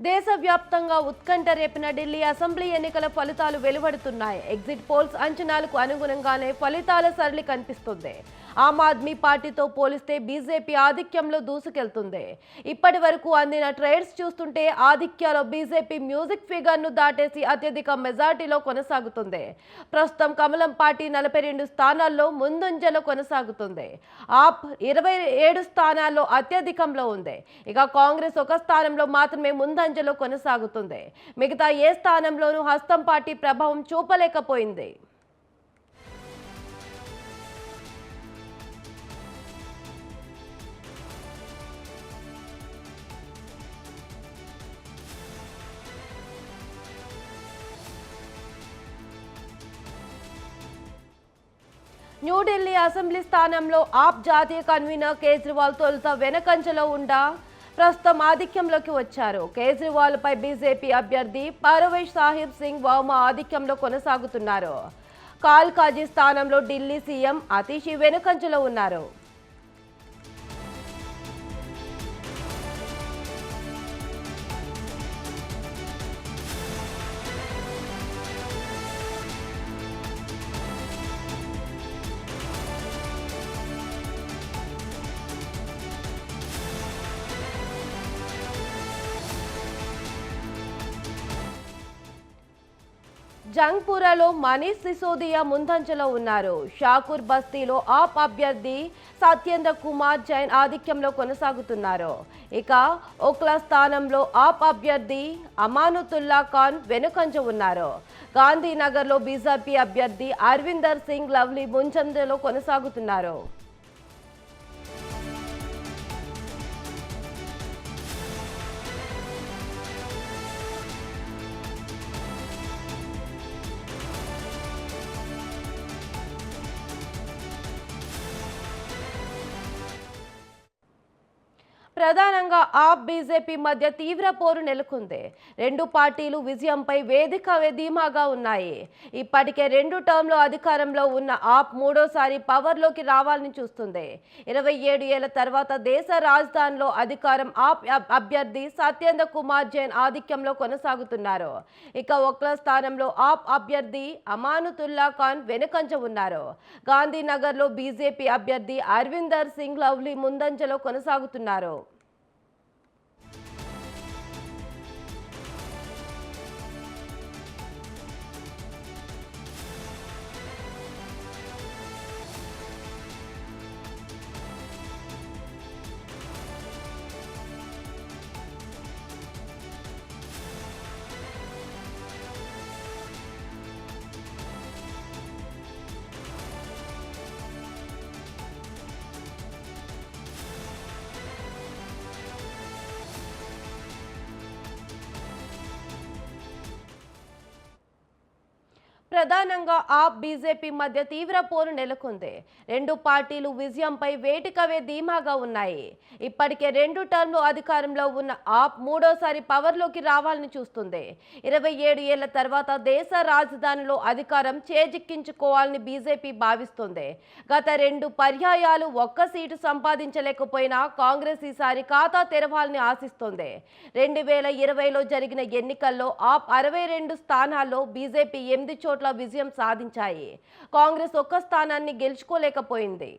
దేశవ్యాప్తంగా ఉత్కంఠ రేపిన ఢిల్లీ అసెంబ్లీ ఎన్నికల ఫలితాలు వెలువడుతున్నాయి. ఎగ్జిట్ పోల్స్ అంచనాలకు అనుగుణంగానే ఫలితాల సరళి కనిపిస్తుంది. ఆమ్ ఆద్మీ పార్టీతో పోలిస్తే బీజేపీ ఆధిక్యంలో దూసుకెళ్తుంది. ఇప్పటి వరకు అందిన ట్రేడ్స్ చూస్తుంటే ఆధిక్యాలో బీజేపీ మ్యూజిక్ ఫిగర్ను దాటేసి అత్యధిక మెజార్టీలో కొనసాగుతుంది. ప్రస్తుతం కమలం పార్టీ 42 స్థానాల్లో ముందంజలో కొనసాగుతుంది. ఆప్ 27 స్థానాల్లో అత్యధికంలో ఉంది. ఇక కాంగ్రెస్ ఒక స్థానంలో మాత్రమే ముందంజలో కొనసాగుతుంది. మిగతా ఏ స్థానంలోనూ హస్తం పార్టీ ప్రభావం చూపలేకపోయింది. న్యూఢిల్లీ అసెంబ్లీ స్థానంలో ఆప్ జాతీయ కన్వీనర్ కేజ్రీవాల్ తొలుత వెనకంజలో ఉండా ప్రస్తుతం ఆధిక్యంలోకి వచ్చారు. కేజ్రీవాల్ పై బీజేపీ అభ్యర్థి పర్వేజ్ సాహిబ్ సింగ్ వర్మ ఆధిక్యంలో కొనసాగుతున్నారు. కాల్కాజీ స్థానంలో ఢిల్లీ సీఎం అతిషి వెనుకంజలో ఉన్నారు. జంగ్పురాలో మనీష్ సిసోదియా ముందంజలో ఉన్నారు. షాకూర్ బస్తీలో ఆప్ అభ్యర్థి సత్యేంద్ర కుమార్ జైన్ ఆధిక్యంలో కొనసాగుతున్నారు. ఇక ఓక్లా స్థానంలో ఆప్ అభ్యర్థి అమానుతుల్లా ఖాన్ వెనుకంజ ఉన్నారు. గాంధీనగర్లో బీజేపీ అభ్యర్థి అరవిందర్ సింగ్ లవ్లీ ముందంజలో కొనసాగుతున్నారు. ప్రధానంగా ఆప్ బీజేపీ మధ్య తీవ్ర పోరు నెలకొంది. రెండు పార్టీలు విజయంపై వేదిక ధీమాగా ఉన్నాయి. ఇప్పటికే 2 టర్మ్లో అధికారంలో ఉన్న ఆప్ మూడోసారి పవర్లోకి రావాలని చూస్తుంది. 27 ఏళ్ల తర్వాత దేశ రాజధానిలో అధికారం ఆప్ అభ్యర్థి సత్యేంద్ర కుమార్ జైన్ ఆధిక్యంలో కొనసాగుతున్నారు. ఇక ఒక్ల స్థానంలో ఆప్ అభ్యర్థి అమానుతుల్లా ఖాన్ వెనుకంజ ఉన్నారు. గాంధీనగర్లో బీజేపీ అభ్యర్థి అరవిందర్ సింగ్ లవ్లీ ముందంజలో కొనసాగుతున్నారు. ప్రధానంగా ఆప్ బీజేపీ మధ్య తీవ్ర పోరు నెలకొంది. రెండు పార్టీలు విజయంపై వేటికవే ధీమాగా ఉన్నాయి. ఇప్పటికే 2 టర్మ్లు అధికారంలో ఉన్న ఆప్ మూడోసారి పవర్లోకి రావాలని చూస్తుంది. 27 ఏళ్ల తర్వాత దేశ రాజధానిలో అధికారం చేజిక్కించుకోవాలని బీజేపీ భావిస్తుంది. గత 2 పర్యాయాలు ఒక్క సీటు సంపాదించలేకపోయినా కాంగ్రెస్ ఈసారి ఖాతా తెరవాలని ఆశిస్తోంది. 2020లో జరిగిన ఎన్నికల్లో ఆప్ 62 స్థానాల్లో బీజేపీ 8 చోట్ల విజయం సాధించాయి. కాంగ్రెస్ ఒక్క స్థానాన్ని గెలుచుకోలేకపోయింది.